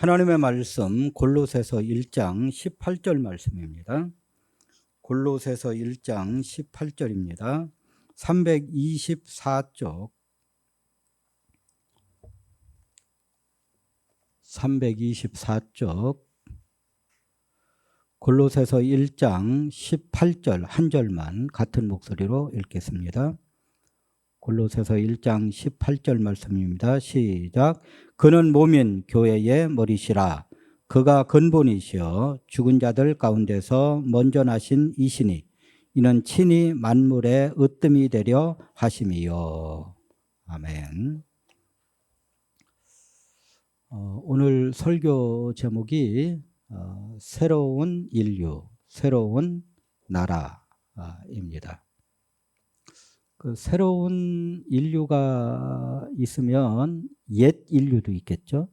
하나님의 말씀 골로새서 1장 18절 말씀입니다. 골로새서 1장 18절입니다. 324쪽 324쪽 골로새서 1장 18절 한 절만 같은 목소리로 읽겠습니다. 골로새서 1장 18절 말씀입니다. 시작. 그는 몸인 교회의 머리시라. 그가 근본이시여 죽은 자들 가운데서 먼저 나신 이시니 이는 친히 만물의 으뜸이 되려 하심이요. 아멘. 오늘 설교 제목이 새로운 인류, 새로운 나라입니다. 그 새로운 인류가 있으면 옛 인류도 있겠죠.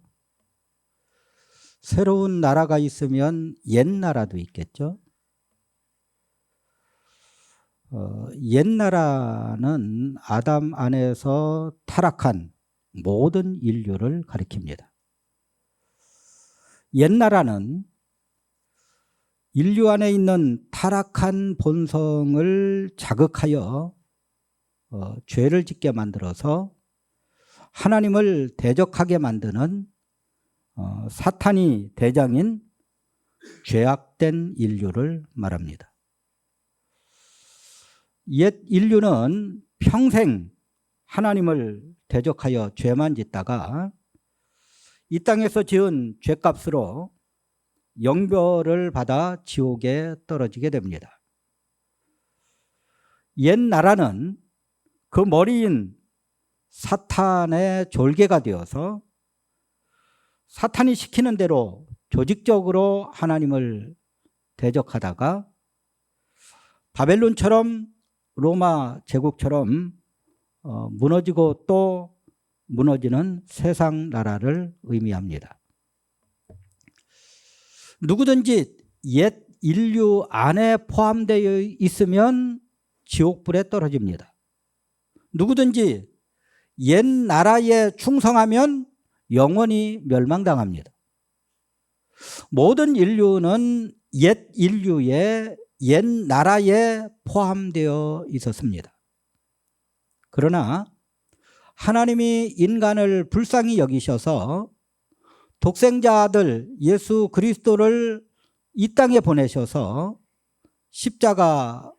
새로운 나라가 있으면 옛 나라도 있겠죠. 옛 나라는 아담 안에서 타락한 모든 인류를 가리킵니다. 옛 나라는 인류 안에 있는 타락한 본성을 자극하여 죄를 짓게 만들어서 하나님을 대적하게 만드는 사탄이 대장인 죄악된 인류를 말합니다. 옛 인류는 평생 하나님을 대적하여 죄만 짓다가 이 땅에서 지은 죄값으로 영벌을 받아 지옥에 떨어지게 됩니다. 옛 나라는 그 머리인 사탄의 졸개가 되어서 사탄이 시키는 대로 조직적으로 하나님을 대적하다가 바벨론처럼 로마 제국처럼 무너지고 또 무너지는 세상 나라를 의미합니다. 누구든지 옛 인류 안에 포함되어 있으면 지옥불에 떨어집니다. 누구든지 옛 나라에 충성하면 영원히 멸망당합니다. 모든 인류는 옛 인류의 옛 나라에 포함되어 있었습니다. 그러나 하나님이 인간을 불쌍히 여기셔서 독생자 아들 예수 그리스도를 이 땅에 보내셔서 십자가에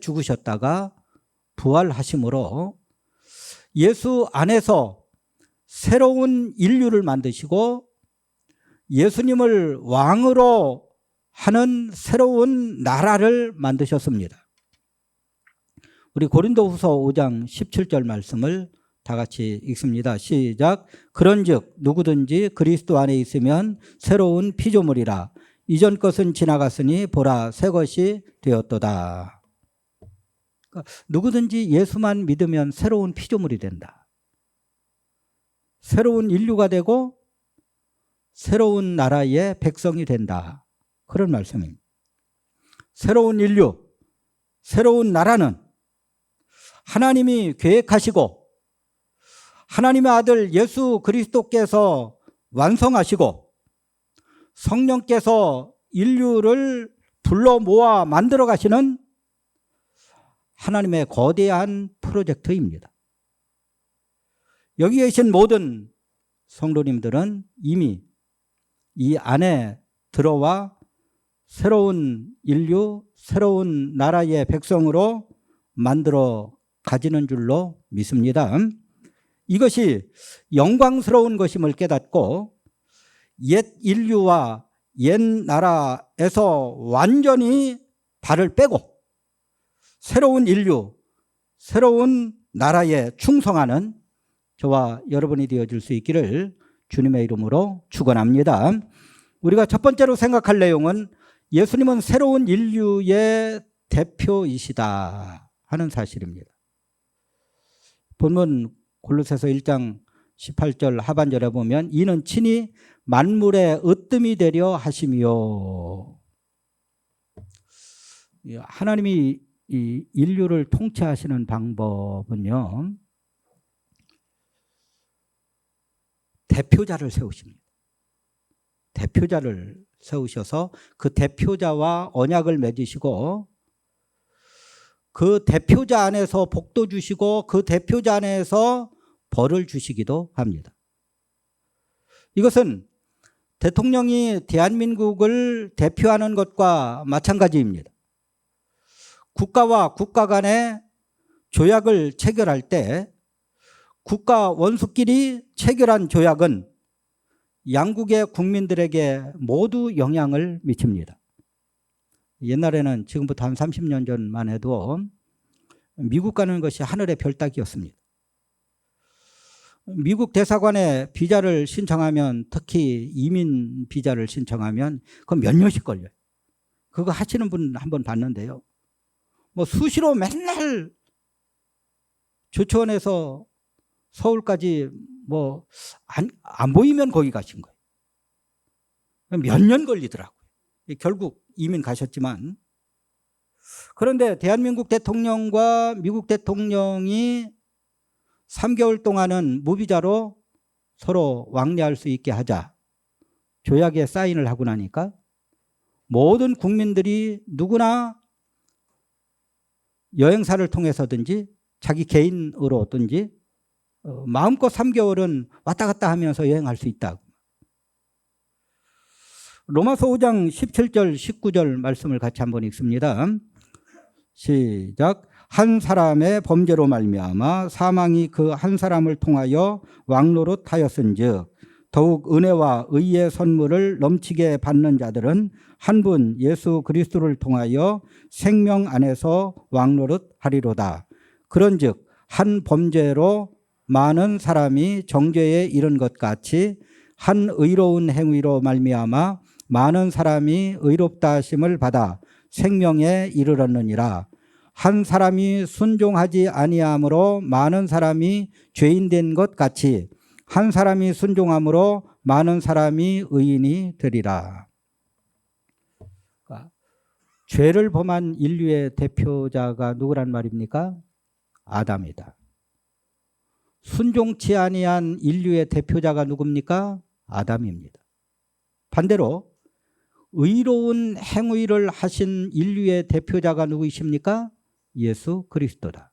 죽으셨다가 부활하심으로 예수 안에서 새로운 인류를 만드시고 예수님을 왕으로 하는 새로운 나라를 만드셨습니다. 우리 고린도후서 5장 17절 말씀을 다 같이 읽습니다. 시작. 그런즉 누구든지 그리스도 안에 있으면 새로운 피조물이라. 이전 것은 지나갔으니 보라 새 것이 되었도다. 그러니까 누구든지 예수만 믿으면 새로운 피조물이 된다. 새로운 인류가 되고 새로운 나라의 백성이 된다. 그런 말씀입니다. 새로운 인류, 새로운 나라는 하나님이 계획하시고 하나님의 아들 예수 그리스도께서 완성하시고 성령께서 인류를 불러 모아 만들어 가시는 하나님의 거대한 프로젝트입니다. 여기 계신 모든 성도님들은 이미 이 안에 들어와 새로운 인류, 새로운 나라의 백성으로 만들어 가지는 줄로 믿습니다. 이것이 영광스러운 것임을 깨닫고 옛 인류와 옛 나라에서 완전히 발을 빼고 새로운 인류, 새로운 나라에 충성하는 저와 여러분이 되어줄 수 있기를 주님의 이름으로 축원합니다. 우리가 첫 번째로 생각할 내용은 예수님은 새로운 인류의 대표이시다 하는 사실입니다. 본문 골로새서 1장 18절 하반절에 보면 이는 친히 만물의 으뜸이 되려 하심이요. 하나님이 이 인류를 통치하시는 방법은요, 대표자를 세우십니다. 대표자를 세우셔서 그 대표자와 언약을 맺으시고 그 대표자 안에서 복도 주시고 그 대표자 안에서 벌을 주시기도 합니다. 이것은 대통령이 대한민국을 대표하는 것과 마찬가지입니다. 국가와 국가 간에 조약을 체결할 때 국가 원수끼리 체결한 조약은 양국의 국민들에게 모두 영향을 미칩니다. 옛날에는 지금부터 한 30년 전만 해도 미국 가는 것이 하늘의 별 따기였습니다. 미국 대사관에 비자를 신청하면, 특히 이민 비자를 신청하면 그건 몇 년씩 걸려요. 그거 하시는 분 한번 봤는데요. 뭐 수시로 맨날 조치원에서 서울까지 뭐 안 보이면 거기 가신 거예요. 몇 년 걸리더라고요. 결국 이민 가셨지만, 그런데 대한민국 대통령과 미국 대통령이 3개월 동안은 무비자로 서로 왕래할 수 있게 하자 조약에 사인을 하고 나니까 모든 국민들이 누구나 여행사를 통해서든지 자기 개인으로든지 마음껏 3개월은 왔다 갔다 하면서 여행할 수 있다고. 로마서 5장 17절 19절 말씀을 같이 한번 읽습니다. 시작. 한 사람의 범죄로 말미암아 사망이 그 한 사람을 통하여 왕노릇하였은즉 더욱 은혜와 의의 선물을 넘치게 받는 자들은 한 분 예수 그리스도를 통하여 생명 안에서 왕노릇하리로다. 그런즉 한 범죄로 많은 사람이 정죄에 이른 것 같이 한 의로운 행위로 말미암아 많은 사람이 의롭다 하심을 받아 생명에 이르렀느니라. 한 사람이 순종하지 아니함으로 많은 사람이 죄인 된 것 같이 한 사람이 순종함으로 많은 사람이 의인이 되리라. 죄를 범한 인류의 대표자가 누구란 말입니까? 아담이다. 순종치 아니한 인류의 대표자가 누굽니까? 아담입니다. 반대로 의로운 행위를 하신 인류의 대표자가 누구이십니까? 예수 그리스도다.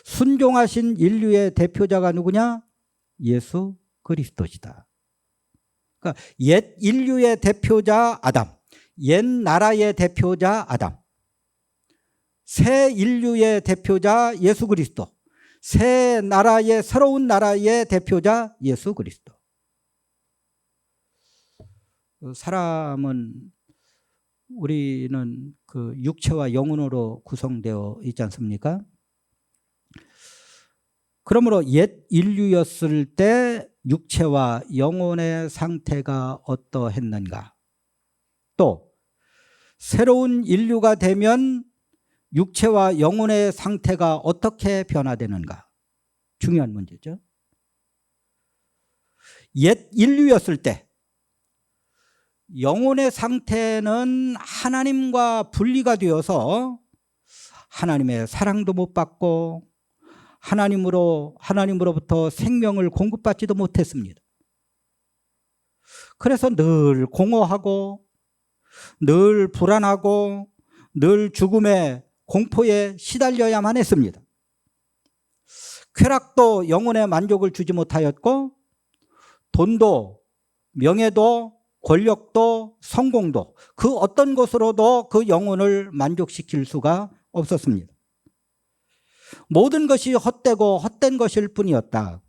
순종하신 인류의 대표자가 누구냐? 예수 그리스도시다. 그러니까 옛 인류의 대표자 아담, 옛 나라의 대표자 아담, 새 인류의 대표자 예수 그리스도, 새 나라의, 새로운 나라의 대표자 예수 그리스도. 사람은, 우리는 그 육체와 영혼으로 구성되어 있지 않습니까? 그러므로 옛 인류였을 때 육체와 영혼의 상태가 어떠했는가? 또 새로운 인류가 되면 육체와 영혼의 상태가 어떻게 변화되는가? 중요한 문제죠. 옛 인류였을 때 영혼의 상태는 하나님과 분리가 되어서 하나님의 사랑도 못 받고 하나님으로부터 생명을 공급받지도 못했습니다. 그래서 늘 공허하고 늘 불안하고 늘 죽음의 공포에 시달려야만 했습니다. 쾌락도 영혼의 만족을 주지 못하였고 돈도 명예도 권력도 성공도 그 어떤 것으로도 그 영혼을 만족시킬 수가 없었습니다. 모든 것이 헛되고 헛된 것일 뿐이었다.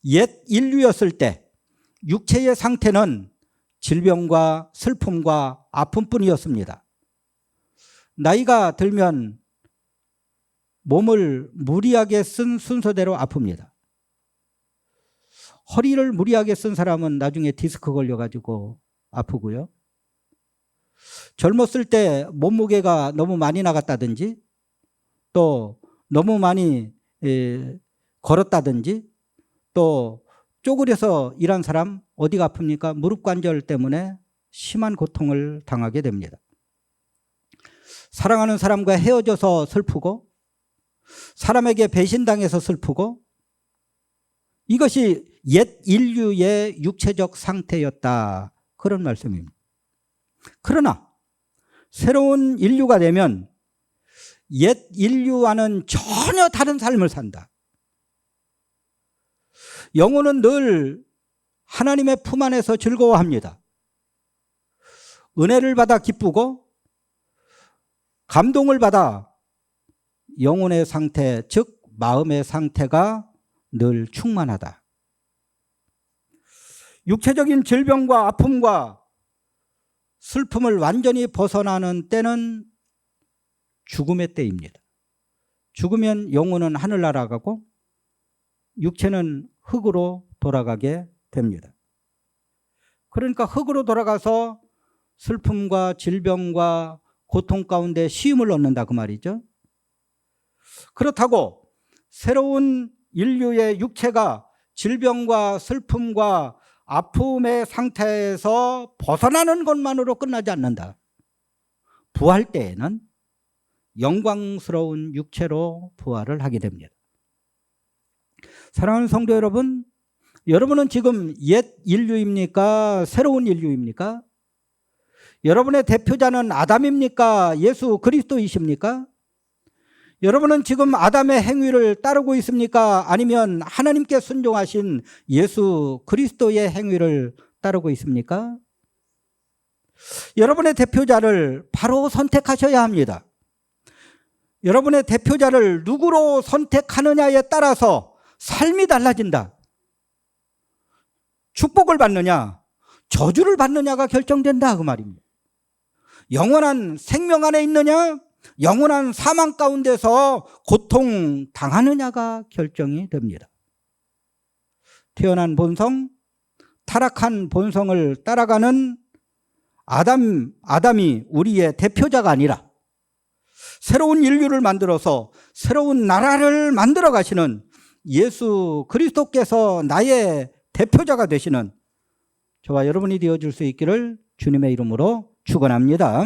옛 인류였을 때 육체의 상태는 질병과 슬픔과 아픔뿐이었습니다. 나이가 들면 몸을 무리하게 쓴 순서대로 아픕니다. 허리를 무리하게 쓴 사람은 나중에 디스크 걸려가지고 아프고요. 젊었을 때 몸무게가 너무 많이 나갔다든지 또 너무 많이 걸었다든지 또 쪼그려서 일한 사람 어디가 아픕니까? 무릎 관절 때문에 심한 고통을 당하게 됩니다. 사랑하는 사람과 헤어져서 슬프고 사람에게 배신당해서 슬프고 이것이 옛 인류의 육체적 상태였다. 그런 말씀입니다. 그러나 새로운 인류가 되면 옛 인류와는 전혀 다른 삶을 산다. 영혼은 늘 하나님의 품 안에서 즐거워합니다. 은혜를 받아 기쁘고 감동을 받아 영혼의 상태, 즉 마음의 상태가 늘 충만하다. 육체적인 질병과 아픔과 슬픔을 완전히 벗어나는 때는 죽음의 때입니다. 죽으면 영혼은 하늘 날아가고 육체는 흙으로 돌아가게 됩니다. 그러니까 흙으로 돌아가서 슬픔과 질병과 고통 가운데 쉼을 얻는다 그 말이죠. 그렇다고 새로운 인류의 육체가 질병과 슬픔과 아픔의 상태에서 벗어나는 것만으로 끝나지 않는다. 부활 때에는 영광스러운 육체로 부활을 하게 됩니다. 사랑하는 성도 여러분, 여러분은 지금 옛 인류입니까? 새로운 인류입니까? 여러분의 대표자는 아담입니까? 예수 그리스도이십니까? 여러분은 지금 아담의 행위를 따르고 있습니까? 아니면 하나님께 순종하신 예수 그리스도의 행위를 따르고 있습니까? 여러분의 대표자를 바로 선택하셔야 합니다. 여러분의 대표자를 누구로 선택하느냐에 따라서 삶이 달라진다. 축복을 받느냐, 저주를 받느냐가 결정된다 그 말입니다. 영원한 생명 안에 있느냐, 영원한 사망 가운데서 고통 당하느냐가 결정이 됩니다. 태어난 본성, 타락한 본성을 따라가는 아담이 우리의 대표자가 아니라 새로운 인류를 만들어서 새로운 나라를 만들어 가시는 예수 그리스도께서 나의 대표자가 되시는 저와 여러분이 되어줄 수 있기를 주님의 이름으로 축원합니다.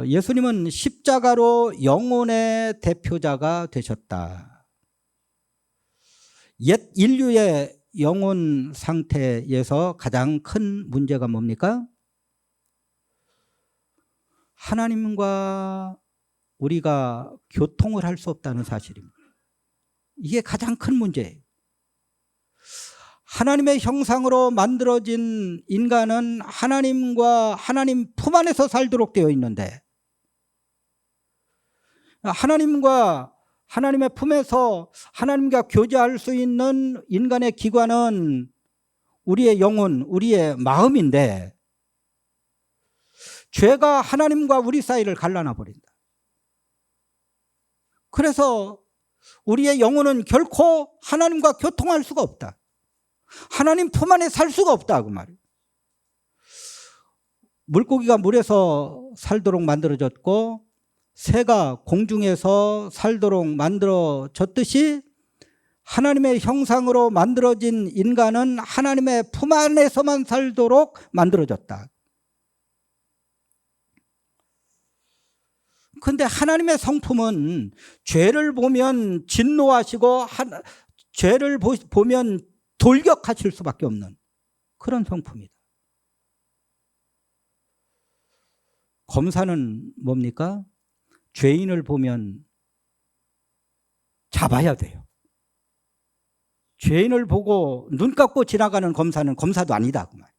예수님은 십자가로 영혼의 대표자가 되셨다. 옛 인류의 영혼 상태에서 가장 큰 문제가 뭡니까? 하나님과 우리가 교통을 할 수 없다는 사실입니다. 이게 가장 큰 문제예요. 하나님의 형상으로 만들어진 인간은 하나님과 하나님 품 안에서 살도록 되어 있는데 하나님과 하나님의 품에서 하나님과 교제할 수 있는 인간의 기관은 우리의 영혼, 우리의 마음인데 죄가 하나님과 우리 사이를 갈라놔 버린다. 그래서 우리의 영혼은 결코 하나님과 교통할 수가 없다. 하나님 품 안에 살 수가 없다 그 말이에요. 물고기가 물에서 살도록 만들어졌고 새가 공중에서 살도록 만들어졌듯이 하나님의 형상으로 만들어진 인간은 하나님의 품 안에서만 살도록 만들어졌다. 그런데 하나님의 성품은 죄를 보면 진노하시고 죄를 보면 돌격하실 수밖에 없는 그런 성품이다. 검사는 뭡니까? 죄인을 보면 잡아야 돼요. 죄인을 보고 눈 감고 지나가는 검사는 검사도 아니다 그 말.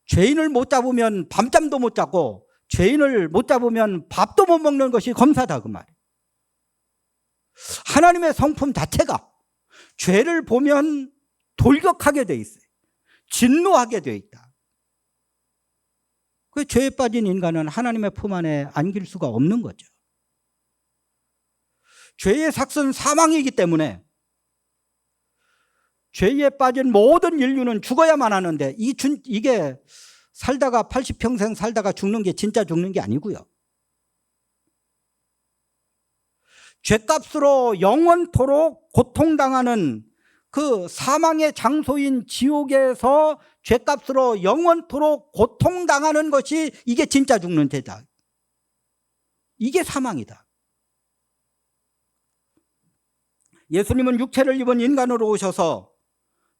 죄인을 못 잡으면 밤잠도 못 자고 죄인을 못 잡으면 밥도 못 먹는 것이 검사다 그 말. 하나님의 성품 자체가 죄를 보면 돌격하게 돼 있어요. 진노하게 돼 있다. 그 죄에 빠진 인간은 하나님의 품 안에 안길 수가 없는 거죠. 죄의 삭은 사망이기 때문에 죄에 빠진 모든 인류는 죽어야만 하는데 이게 살다가 80평생 살다가 죽는 게 진짜 죽는 게 아니고요. 죄값으로 영원토록 고통당하는 그 사망의 장소인 지옥에서 죄값으로 영원토록 고통당하는 것이 이게 진짜 죽는 죄다. 이게 사망이다. 예수님은 육체를 입은 인간으로 오셔서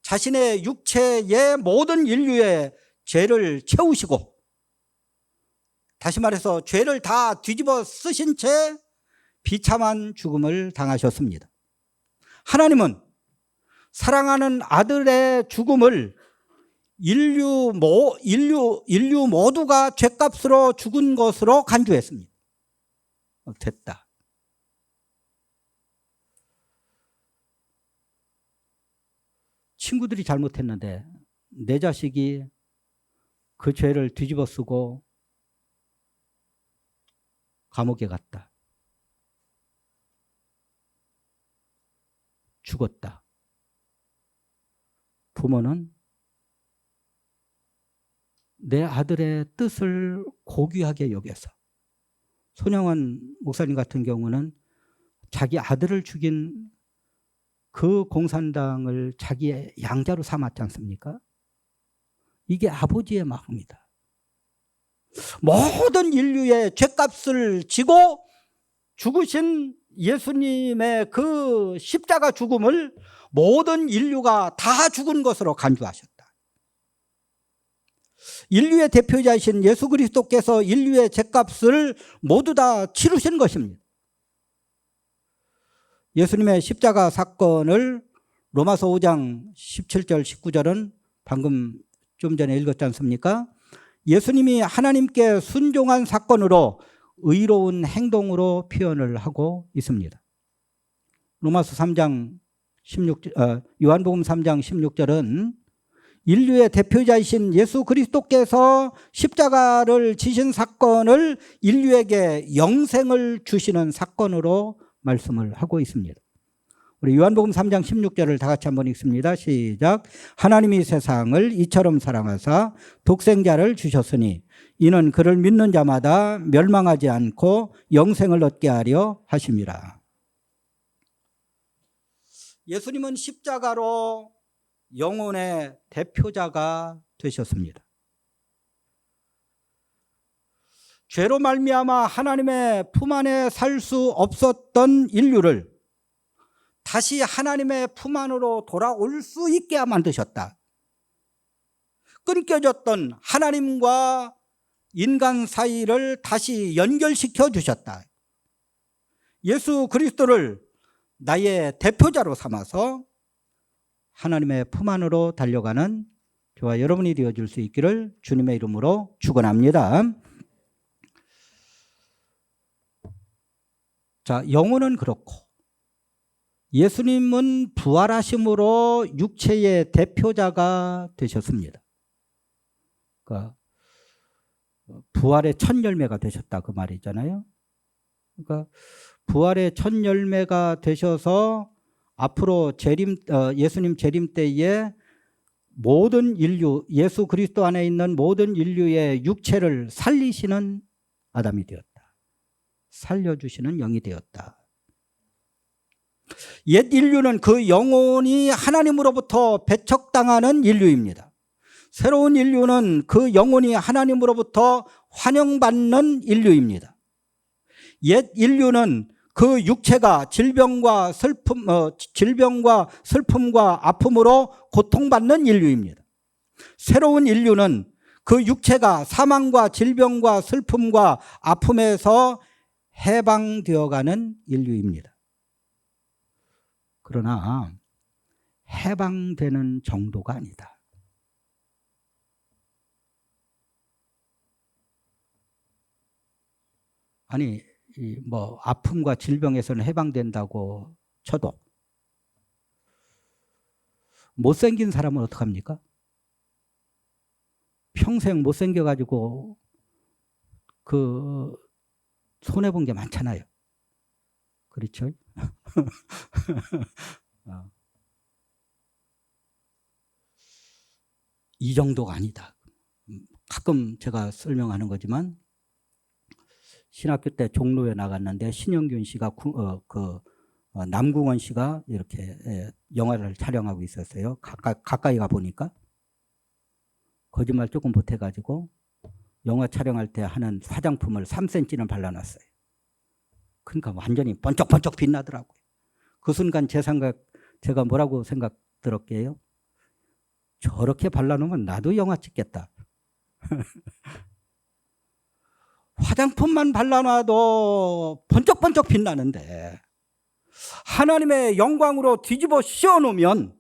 자신의 육체의 모든 인류의 죄를 채우시고, 다시 말해서 죄를 다 뒤집어 쓰신 채 비참한 죽음을 당하셨습니다. 하나님은 사랑하는 아들의 죽음을 인류 모두가 죄값으로 죽은 것으로 간주했습니다. 됐다. 친구들이 잘못했는데 내 자식이 그 죄를 뒤집어 쓰고 감옥에 갔다. 죽었다. 부모는 내 아들의 뜻을 고귀하게 여겨서, 손영환 목사님 같은 경우는 자기 아들을 죽인 그 공산당을 자기의 양자로 삼았지 않습니까? 이게 아버지의 마음이다. 모든 인류의 죄값을 지고 죽으신 예수님의 그 십자가 죽음을 모든 인류가 다 죽은 것으로 간주하셨다. 인류의 대표자이신 예수 그리스도께서 인류의 죄값을 모두 다 치르신 것입니다. 예수님의 십자가 사건을 로마서 5장 17절 19절은 방금 좀 전에 읽었지 않습니까? 예수님이 하나님께 순종한 사건으로 의로운 행동으로 표현을 하고 있습니다. 로마서 3장 16절, 요한복음 3장 16절은 인류의 대표자이신 예수 그리스도께서 십자가를 지신 사건을 인류에게 영생을 주시는 사건으로 말씀을 하고 있습니다. 우리 요한복음 3장 16절을 다 같이 한번 읽습니다. 시작. 하나님이 세상을 이처럼 사랑하사 독생자를 주셨으니 이는 그를 믿는 자마다 멸망하지 않고 영생을 얻게 하려 하심이라. 예수님은 십자가로 영혼의 대표자가 되셨습니다. 죄로 말미암아 하나님의 품 안에 살 수 없었던 인류를 다시 하나님의 품 안으로 돌아올 수 있게 만드셨다. 끊겨졌던 하나님과 인간 사이를 다시 연결시켜 주셨다. 예수 그리스도를 나의 대표자로 삼아서 하나님의 품 안으로 달려가는 저와 여러분이 되어줄 수 있기를 주님의 이름으로 축원합니다. 자, 영혼은 그렇고 예수님은 부활하심으로 육체의 대표자가 되셨습니다. 그러니까 부활의 첫 열매가 되셨다 그 말이잖아요. 그러니까 부활의 첫 열매가 되셔서 앞으로 예수님 재림 때에 모든 인류, 예수 그리스도 안에 있는 모든 인류의 육체를 살리시는 아담이 되었다. 살려주시는 영이 되었다. 옛 인류는 그 영혼이 하나님으로부터 배척당하는 인류입니다. 새로운 인류는 그 영혼이 하나님으로부터 환영받는 인류입니다. 옛 인류는 그 육체가 질병과 슬픔과 아픔으로 고통받는 인류입니다. 새로운 인류는 그 육체가 사망과 질병과 슬픔과 아픔에서 해방되어가는 인류입니다. 그러나 해방되는 정도가 아니다. 아니, 뭐 아픔과 질병에서는 해방된다고 쳐도 못생긴 사람은 어떡합니까? 평생 못생겨가지고 그 손해본 게 많잖아요. 그렇죠? 이 정도가 아니다. 가끔 제가 설명하는 거지만 신학교 때 종로에 나갔는데 신영균 씨가 남궁원 씨가 이렇게 영화를 촬영하고 있었어요. 가까이 가 보니까 거짓말 조금 못해가지고 영화 촬영할 때 하는 화장품을 3cm는 발라놨어요. 그러니까 완전히 번쩍번쩍 빛나더라고요. 그 순간 제가 뭐라고 생각 들었게요? 저렇게 발라놓으면 나도 영화 찍겠다. 화장품만 발라놔도 번쩍번쩍 빛나는데 하나님의 영광으로 뒤집어 씌워놓으면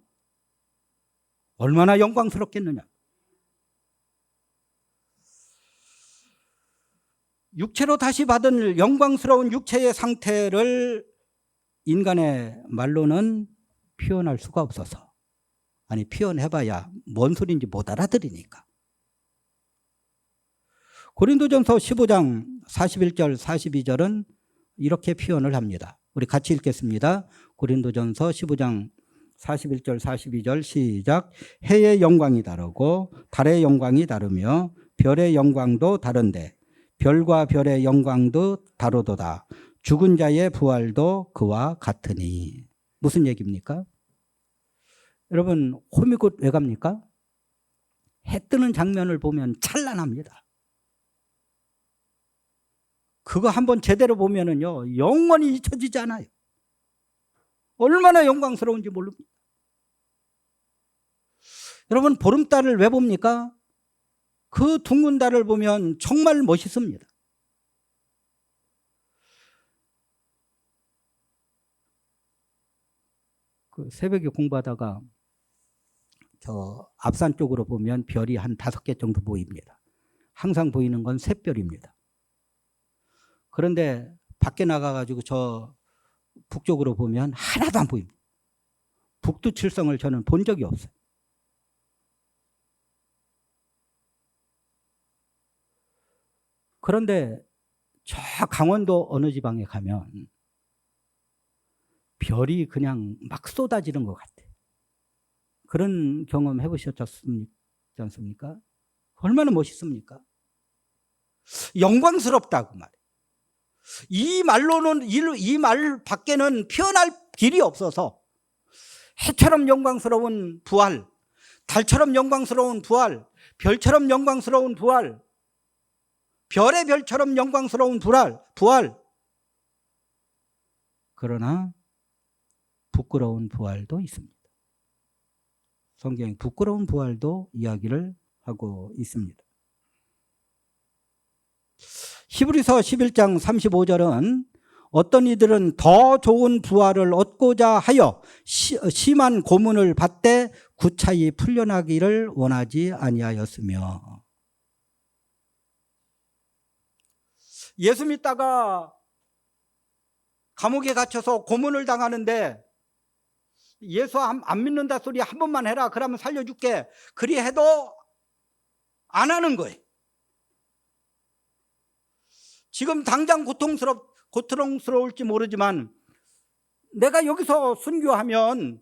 얼마나 영광스럽겠느냐. 육체로 다시 받은 영광스러운 육체의 상태를 인간의 말로는 표현할 수가 없어서, 아니 표현해봐야 뭔 소리인지 못 알아들으니까. 고린도전서 15장 41절 42절은 이렇게 표현을 합니다. 우리 같이 읽겠습니다. 고린도전서 15장 41절 42절 시작. 해의 영광이 다르고 달의 영광이 다르며 별의 영광도 다른데 별과 별의 영광도 다르도다. 죽은 자의 부활도 그와 같으니. 무슨 얘기입니까? 여러분, 홈이 곧 왜 갑니까? 해 뜨는 장면을 보면 찬란합니다. 그거 한번 제대로 보면은요, 영원히 잊혀지지 않아요. 얼마나 영광스러운지 모릅니다. 여러분, 보름달을 왜 봅니까? 그 둥근 달을 보면 정말 멋있습니다. 그 새벽에 공부하다가 저 앞산 쪽으로 보면 별이 한 5개 정도 보입니다. 항상 보이는 건 샛별입니다. 그런데 밖에 나가가지고 저 북쪽으로 보면 하나도 안 보입니다. 북두칠성을 저는 본 적이 없어요. 그런데 저 강원도 어느 지방에 가면 별이 그냥 막 쏟아지는 것 같아요. 그런 경험 해보셨지 않습니까? 얼마나 멋있습니까? 영광스럽다고 말해요. 이 말로는, 이 말 밖에는 표현할 길이 없어서 해처럼 영광스러운 부활, 달처럼 영광스러운 부활, 별처럼 영광스러운 부활, 별의 별처럼 영광스러운 부활. 그러나 부끄러운 부활도 있습니다. 성경에 부끄러운 부활도 이야기를 하고 있습니다. 히브리서 11장 35절은 어떤 이들은 더 좋은 부활을 얻고자 하여 심한 고문을 받되 구차히 풀려나기를 원하지 아니하였으며. 예수 믿다가 감옥에 갇혀서 고문을 당하는데 예수 안 믿는다 소리 한 번만 해라, 그러면 살려줄게, 그리 해도 안 하는 거예요. 지금 당장 고통스러울지 모르지만 내가 여기서 순교하면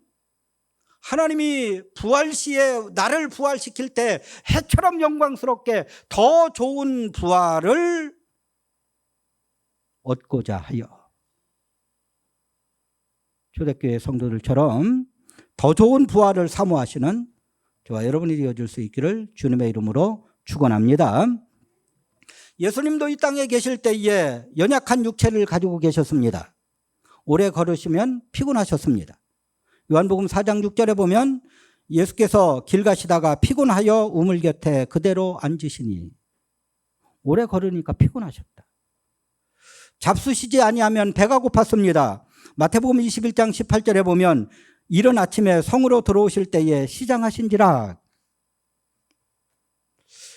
하나님이 부활 시에 나를 부활시킬 때 해처럼 영광스럽게 더 좋은 부활을 얻고자 하여, 초대교회 성도들처럼 더 좋은 부활을 사모하시는 저와 여러분이 되어줄 수 있기를 주님의 이름으로 축원합니다. 예수님도 이 땅에 계실 때에 연약한 육체를 가지고 계셨습니다. 오래 걸으시면 피곤하셨습니다. 요한복음 4장 6절에 보면 예수께서 길 가시다가 피곤하여 우물 곁에 그대로 앉으시니, 오래 걸으니까 피곤하셨다. 잡수시지 아니하면 배가 고팠습니다. 마태복음 21장 18절에 보면 이른 아침에 성으로 들어오실 때에 시장하신지라.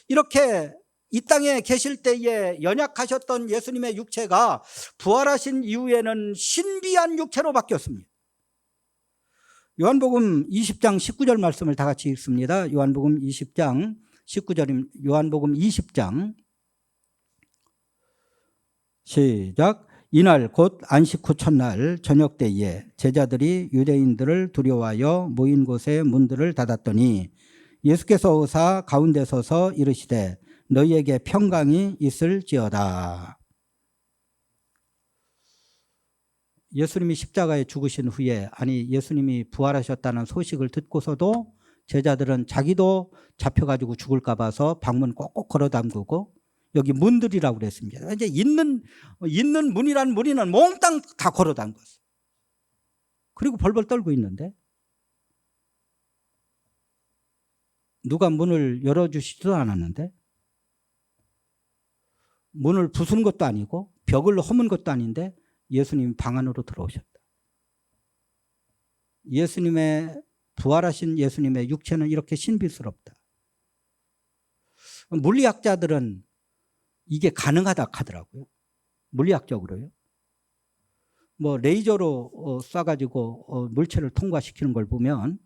이렇게 이 땅에 계실 때에 연약하셨던 예수님의 육체가 부활하신 이후에는 신비한 육체로 바뀌었습니다. 요한복음 20장 19절 말씀을 다 같이 읽습니다. 요한복음 20장 19절입니다. 요한복음 20장 시작. 이날 곧 안식 후 첫날 저녁 때에 제자들이 유대인들을 두려워하여 모인 곳에 문들을 닫았더니 예수께서 오사 가운데 서서 이르시되 너희에게 평강이 있을지어다. 예수님이 십자가에 죽으신 후에, 아니 예수님이 부활하셨다는 소식을 듣고서도 제자들은 자기도 잡혀가지고 죽을까 봐서 방문 꼭꼭 걸어 담그고, 여기 문들이라고 그랬습니다. 이제 있는 문이란 무리는 몽땅 다 걸어 담궜어요. 그리고 벌벌 떨고 있는데 누가 문을 열어주시지도 않았는데 문을 부순 것도 아니고 벽을 허문 것도 아닌데 예수님이 방 안으로 들어오셨다. 예수님의 부활하신 예수님의 육체는 이렇게 신비스럽다. 물리학자들은 이게 가능하다 하더라고요. 물리학적으로요. 뭐 레이저로 쏴가지고 물체를 통과시키는 걸 보면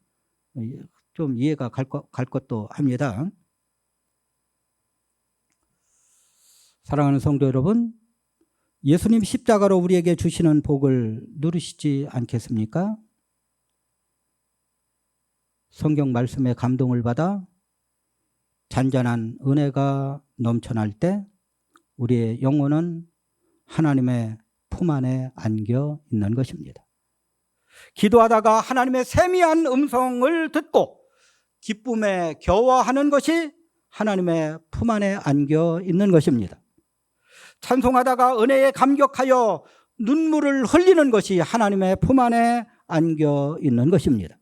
좀 이해가 갈 것도 합니다. 사랑하는 성도 여러분, 예수님 십자가로 우리에게 주시는 복을 누리시지 않겠습니까? 성경 말씀에 감동을 받아 잔잔한 은혜가 넘쳐날 때 우리의 영혼은 하나님의 품 안에 안겨 있는 것입니다. 기도하다가 하나님의 세미한 음성을 듣고 기쁨에 겨워하는 것이 하나님의 품 안에 안겨 있는 것입니다. 찬송하다가 은혜에 감격하여 눈물을 흘리는 것이 하나님의 품 안에 안겨 있는 것입니다.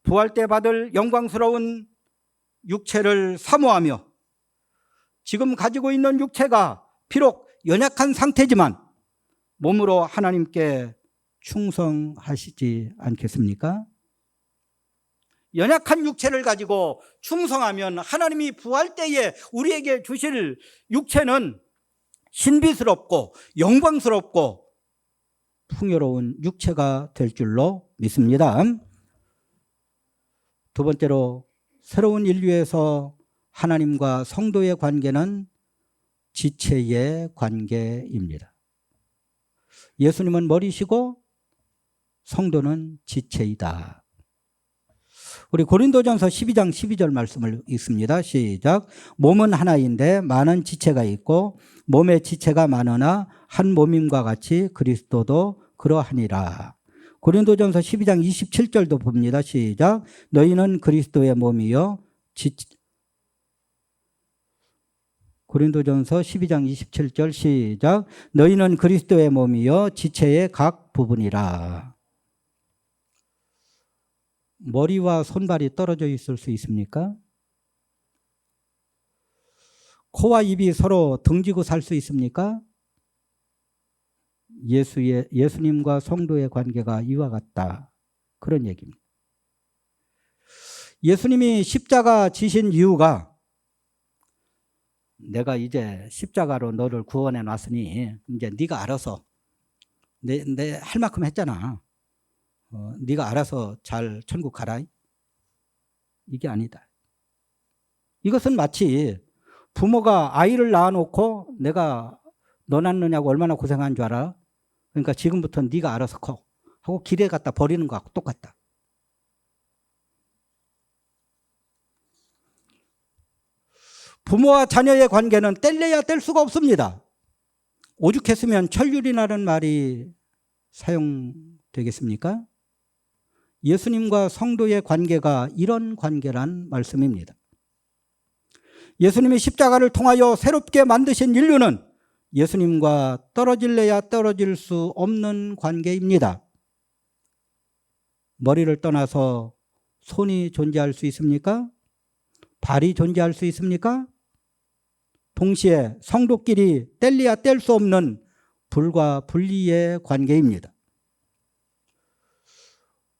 부활 때 받을 영광스러운 육체를 사모하며 지금 가지고 있는 육체가 비록 연약한 상태지만 몸으로 하나님께 충성하시지 않겠습니까? 연약한 육체를 가지고 충성하면 하나님이 부활 때에 우리에게 주실 육체는 신비스럽고 영광스럽고 풍요로운 육체가 될 줄로 믿습니다. 두 번째로 새로운 인류에서 하나님과 성도의 관계는 지체의 관계입니다. 예수님은 머리시고 성도는 지체이다. 우리 고린도전서 12장 12절 말씀을 읽습니다. 시작. 몸은 하나인데 많은 지체가 있고 몸의 지체가 많으나 한 몸임과 같이 그리스도도 그러하니라. 고린도전서 12장 27절도 봅니다. 시작. 너희는 그리스도의 몸이요 고린도전서 12장 27절 시작. 너희는 그리스도의 몸이요 지체의 각 부분이라. 머리와 손발이 떨어져 있을 수 있습니까? 코와 입이 서로 등지고 살 수 있습니까? 예수님과 성도의 관계가 이와 같다. 그런 얘기입니다. 예수님이 십자가 지신 이유가 내가 이제 십자가로 너를 구원해 놨으니 이제 네가 알아서 내 할 만큼 했잖아. 네가 알아서 잘 천국 가라. 이게 아니다. 이것은 마치 부모가 아이를 낳아놓고 내가 너 낳느냐고 얼마나 고생한 줄 알아? 그러니까 지금부터 네가 알아서 커 하고 길에 갖다 버리는 거하고 똑같다. 부모와 자녀의 관계는 뗄래야 뗄 수가 없습니다. 오죽했으면 천륜이라는 말이 사용되겠습니까? 예수님과 성도의 관계가 이런 관계란 말씀입니다. 예수님이 십자가를 통하여 새롭게 만드신 인류는 예수님과 떨어질래야 떨어질 수 없는 관계입니다. 머리를 떠나서 손이 존재할 수 있습니까? 발이 존재할 수 있습니까? 동시에 성도끼리 뗄래야 뗄 수 없는 불과 분리의 관계입니다.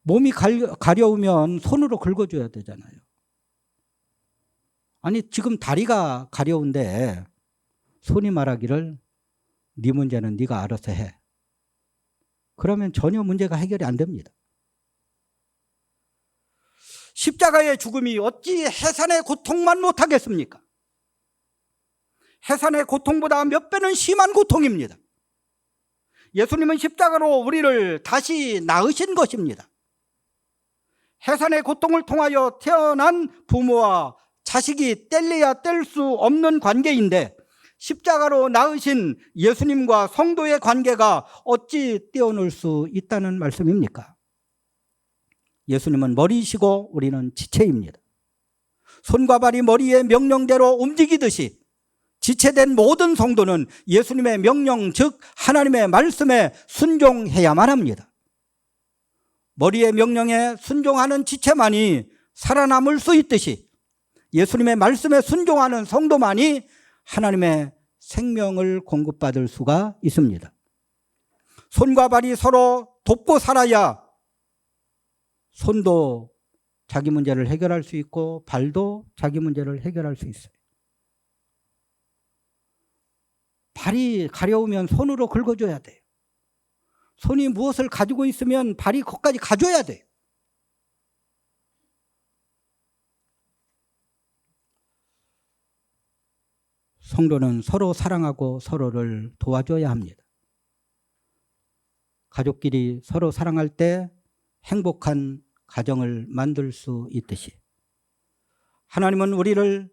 몸이 가려우면 손으로 긁어줘야 되잖아요. 아니 지금 다리가 가려운데 손이 말하기를 네 문제는 네가 알아서 해. 그러면 전혀 문제가 해결이 안 됩니다. 십자가의 죽음이 어찌 해산의 고통만 못하겠습니까? 해산의 고통보다 몇 배는 심한 고통입니다. 예수님은 십자가로 우리를 다시 낳으신 것입니다. 해산의 고통을 통하여 태어난 부모와 자식이 뗄래야 뗄 수 없는 관계인데 십자가로 낳으신 예수님과 성도의 관계가 어찌 떼어놓을 수 있다는 말씀입니까? 예수님은 머리이시고 우리는 지체입니다. 손과 발이 머리의 명령대로 움직이듯이 지체된 모든 성도는 예수님의 명령 즉 하나님의 말씀에 순종해야만 합니다. 머리의 명령에 순종하는 지체만이 살아남을 수 있듯이 예수님의 말씀에 순종하는 성도만이 하나님의 생명을 공급받을 수가 있습니다. 손과 발이 서로 돕고 살아야 손도 자기 문제를 해결할 수 있고 발도 자기 문제를 해결할 수 있어요. 발이 가려우면 손으로 긁어줘야 돼요. 손이 무엇을 가지고 있으면 발이 거기까지 가줘야 돼요. 성도는 서로 사랑하고 서로를 도와줘야 합니다. 가족끼리 서로 사랑할 때 행복한 가정을 만들 수 있듯이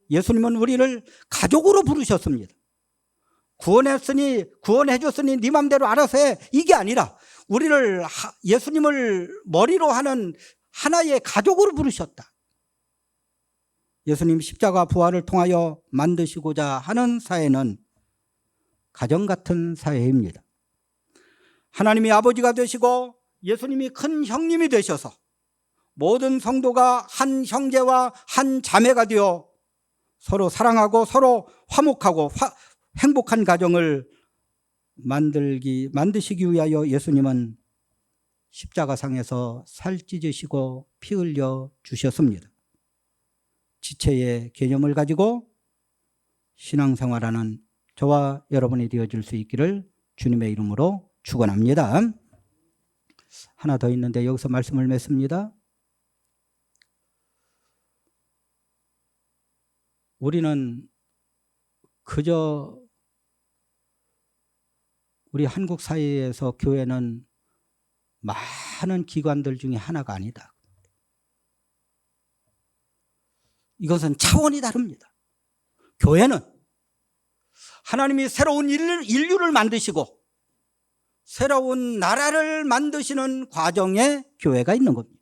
예수님은 우리를 가족으로 부르셨습니다. 구원해줬으니 네 맘대로 알아서 해, 이게 아니라 우리를 예수님을 머리로 하는 하나의 가족으로 부르셨다. 예수님 십자가 부활을 통하여 만드시고자 하는 사회는 가정 같은 사회입니다. 하나님이 아버지가 되시고 예수님이 큰 형님이 되셔서 모든 성도가 한 형제와 한 자매가 되어 서로 사랑하고 서로 화목하고 행복한 가정을 만드시기 위하여 예수님은 십자가상에서 살 찢으시고 피 흘려 주셨습니다. 지체의 개념을 가지고 신앙생활하는 저와 여러분이 되어줄 수 있기를 주님의 이름으로 축원합니다. 하나 더 있는데 여기서 말씀을 맺습니다. 우리는 그저 우리 한국 사회에서 교회는 많은 기관들 중에 하나가 아니다. 이것은 차원이 다릅니다. 교회는 하나님이 새로운 인류를 만드시고 새로운 나라를 만드시는 과정에 교회가 있는 겁니다.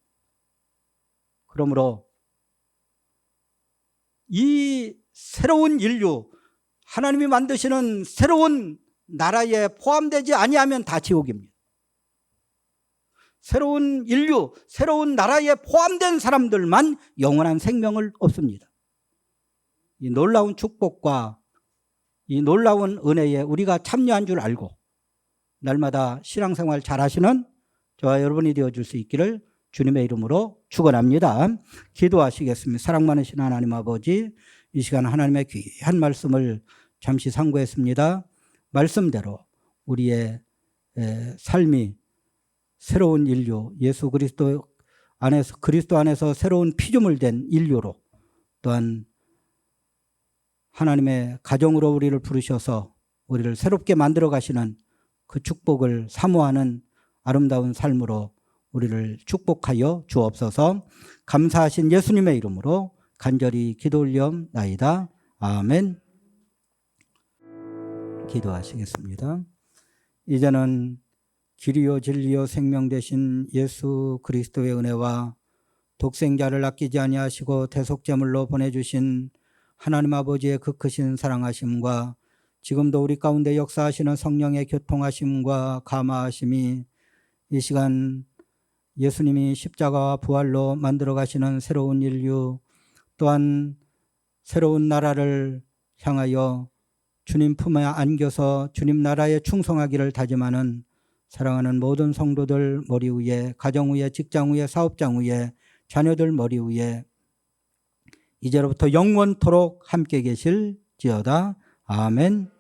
그러므로 이 새로운 인류, 하나님이 만드시는 새로운 나라에 포함되지 아니하면 다 지옥입니다. 새로운 인류, 새로운 나라에 포함된 사람들만 영원한 생명을 얻습니다. 이 놀라운 축복과 이 놀라운 은혜에 우리가 참여한 줄 알고 날마다 신앙생활 잘하시는 저와 여러분이 되어줄 수 있기를 주님의 이름으로 축원합니다. 기도하시겠습니다. 사랑 많으신 하나님 아버지, 이 시간 하나님의 귀한 말씀을 잠시 상고했습니다. 말씀대로 우리의 삶이 새로운 인류, 예수 그리스도 안에서 새로운 피조물 된 인류로, 또한 하나님의 가정으로 우리를 부르셔서 우리를 새롭게 만들어 가시는 그 축복을 사모하는 아름다운 삶으로 우리를 축복하여 주옵소서. 감사하신 예수님의 이름으로 간절히 기도 올리옵나이다. 아멘. 기도하시겠습니다. 이제는 길이요 진리요 생명 되신 예수 그리스도의 은혜와 독생자를 아끼지 아니하시고 대속제물로 보내주신 하나님 아버지의 그 크신 사랑하심과 지금도 우리 가운데 역사하시는 성령의 교통하심과 감화하심이 이 시간 예수님이 십자가와 부활로 만들어 가시는 새로운 인류, 또한 새로운 나라를 향하여 주님 품에 안겨서 주님 나라에 충성하기를 다짐하는 사랑하는 모든 성도들 머리 위에, 가정 위에, 직장 위에, 사업장 위에, 자녀들 머리 위에 이제로부터 영원토록 함께 계실지어다. 아멘.